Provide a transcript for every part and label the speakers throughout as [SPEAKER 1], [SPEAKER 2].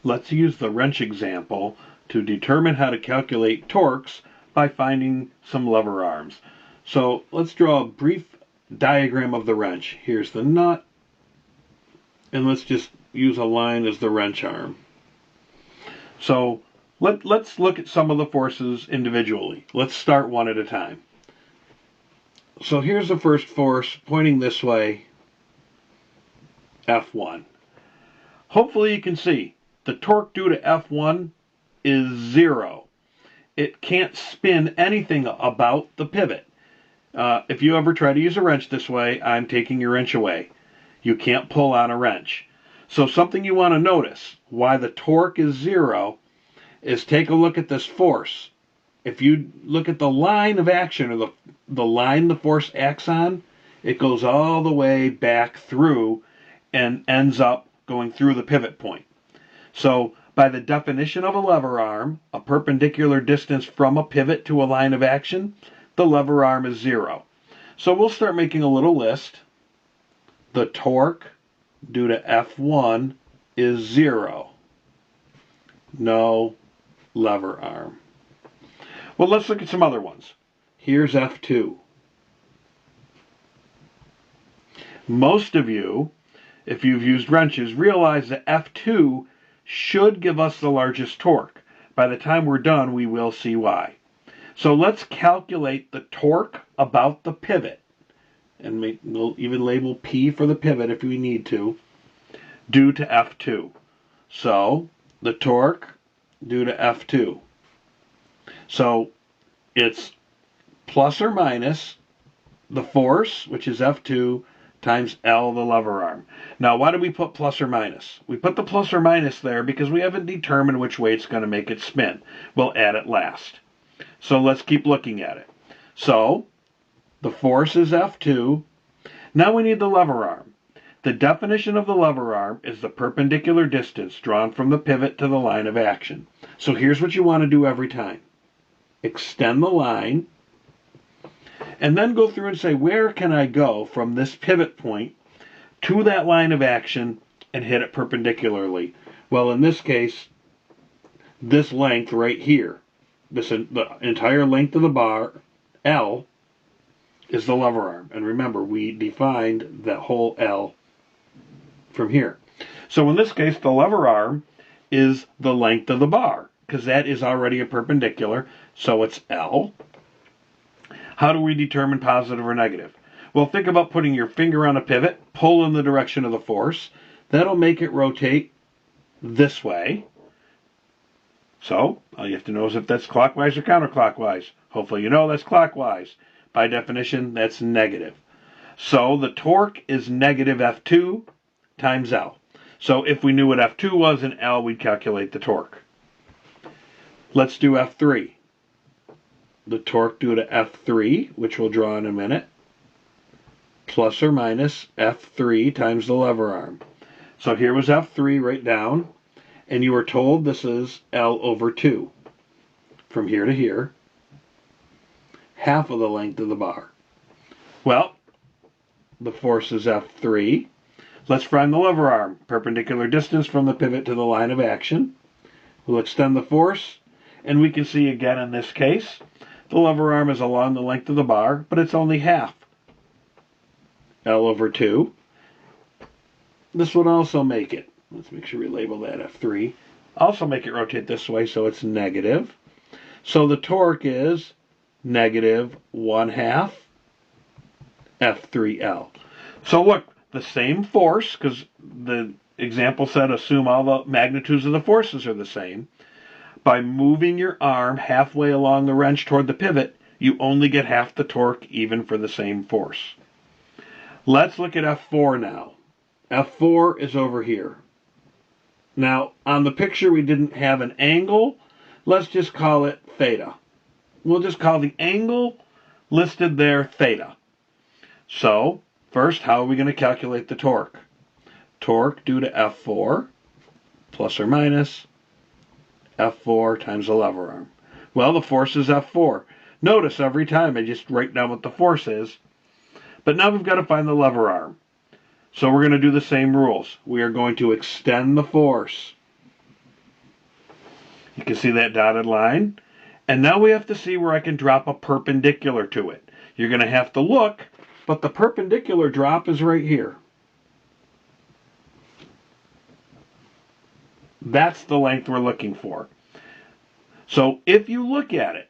[SPEAKER 1] Let's use the wrench example to determine how to calculate torques by finding some lever arms. So let's draw a brief diagram of the wrench. Here's the nut, and let's just use a line as the wrench arm. So let's look at some of the forces individually. Let's start one at a time. So here's the first force pointing this way, F1. Hopefully you can see the torque due to F1 is 0. It can't spin anything about the pivot. If you ever try to use a wrench this way, I'm taking your wrench away. You can't pull on a wrench. So something you want to notice, why the torque is 0, is take a look at this force. If you look at the line of action, or the line the force acts on, it goes all the way back through and ends up going through the pivot point. So by the definition of a lever arm, a perpendicular distance from a pivot to a line of action, the lever arm is 0. So we'll start making a little list. The torque due to F1 is 0. No lever arm. Well, let's look at some other ones. Here's F2. Most of you, if you've used wrenches, realize that F2 should give us the largest torque. By the time we're done, we will see why. So let's calculate the torque about the pivot, and we'll even label P for the pivot if we need to, due to F2. So the torque due to F2. So it's plus or minus the force, which is F2, times L, the lever arm. Now, why do we put plus or minus? We put the plus or minus there because we haven't determined which way it's going to make it spin. We'll add it last. So let's keep looking at it. So the force is F2. Now we need the lever arm. The definition of the lever arm is the perpendicular distance drawn from the pivot to the line of action. So here's what you want to do every time. Extend the line, and then go through and say, where can I go from this pivot point to that line of action and hit it perpendicularly? Well, in this case, this length right here, the entire length of the bar, L, is the lever arm. And remember, we defined that whole L from here. So in this case, the lever arm is the length of the bar, because that is already a perpendicular, so it's L. How do we determine positive or negative? Well, think about putting your finger on a pivot, pull in the direction of the force. That'll make it rotate this way. So all you have to know is if that's clockwise or counterclockwise. Hopefully you know that's clockwise. By definition, that's negative. So the torque is negative F2 times L. So if we knew what F2 was in L, we'd calculate the torque. Let's do F3. The torque due to F3, which we'll draw in a minute, plus or minus F3 times the lever arm. So here was F3 right down, and you were told this is L over 2. From here to here, half of the length of the bar. Well, the force is F3. Let's find the lever arm, perpendicular distance from the pivot to the line of action. We'll extend the force, and we can see again in this case, the lever arm is along the length of the bar, but it's only half. L over 2. This would also make it, let's make sure we label that F3, also make it rotate this way so it's negative. So the torque is negative 1/2 F3L. So look, the same force, because the example said assume all the magnitudes of the forces are the same. By moving your arm halfway along the wrench toward the pivot, you only get half the torque even for the same force. Let's look at F4 now. F4 is over here. Now, on the picture we didn't have an angle. Let's just call it theta. We'll just call the angle listed there theta. So, first, how are we going to calculate the torque? Torque due to F4, plus or minus F4 times the lever arm. Well, the force is F4. Notice every time I just write down what the force is. But now we've got to find the lever arm. So we're going to do the same rules. We are going to extend the force. You can see that dotted line. And now we have to see where I can drop a perpendicular to it. You're going to have to look, but the perpendicular drop is right here. That's the length we're looking for. So if you look at it,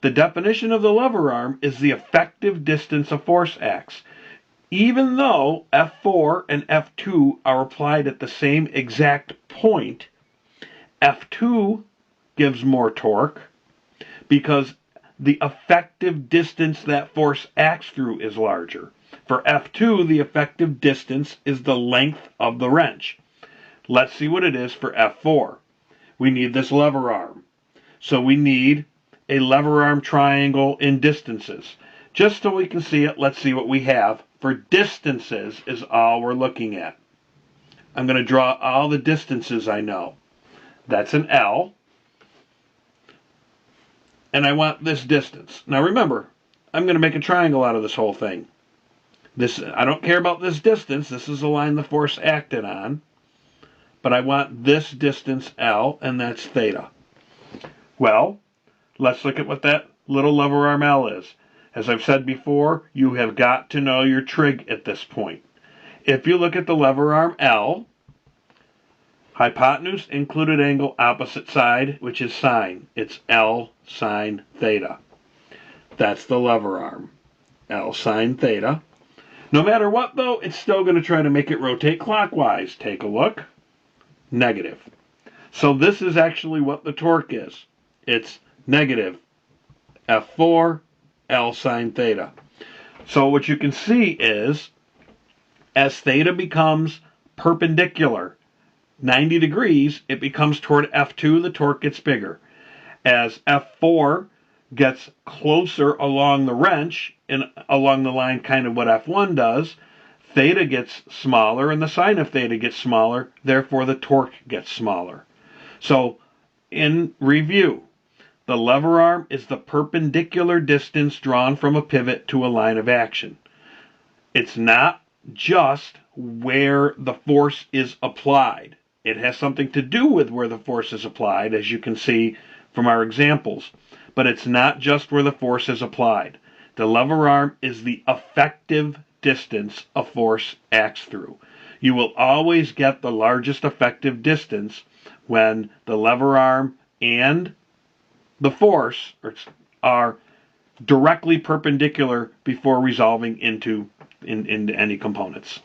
[SPEAKER 1] the definition of the lever arm is the effective distance a force acts. Even though F4 and F2 are applied at the same exact point, F2 gives more torque because the effective distance that force acts through is larger. For F2, the effective distance is the length of the wrench. Let's see what it is for F4. We need this lever arm. So we need a lever arm triangle in distances. Just so we can see it, let's see what we have. For distances is all we're looking at. I'm going to draw all the distances I know. That's an L. And I want this distance. Now remember, I'm going to make a triangle out of this whole thing. I don't care about this distance. This is the line the force acted on. But I want this distance L, and that's theta. Well, let's look at what that little lever arm L is. As I've said before, you have got to know your trig at this point. If you look at the lever arm L, hypotenuse, included angle, opposite side, which is sine. It's L sine theta. That's the lever arm. L sine theta. No matter what, though, it's still going to try to make it rotate clockwise. Take a look. Negative. So this is actually what the torque is. It's negative F4 L sine theta. So what you can see is, as theta becomes perpendicular, 90 degrees, it becomes toward F2, the torque gets bigger. As F4 gets closer along the wrench, and along the line kind of what F1 does, theta gets smaller and the sine of theta gets smaller, therefore the torque gets smaller. So, in review, the lever arm is the perpendicular distance drawn from a pivot to a line of action. It's not just where the force is applied. It has something to do with where the force is applied, as you can see from our examples. But it's not just where the force is applied. The lever arm is the effective distance a force acts through. You will always get the largest effective distance when the lever arm and the force are directly perpendicular before resolving into any components.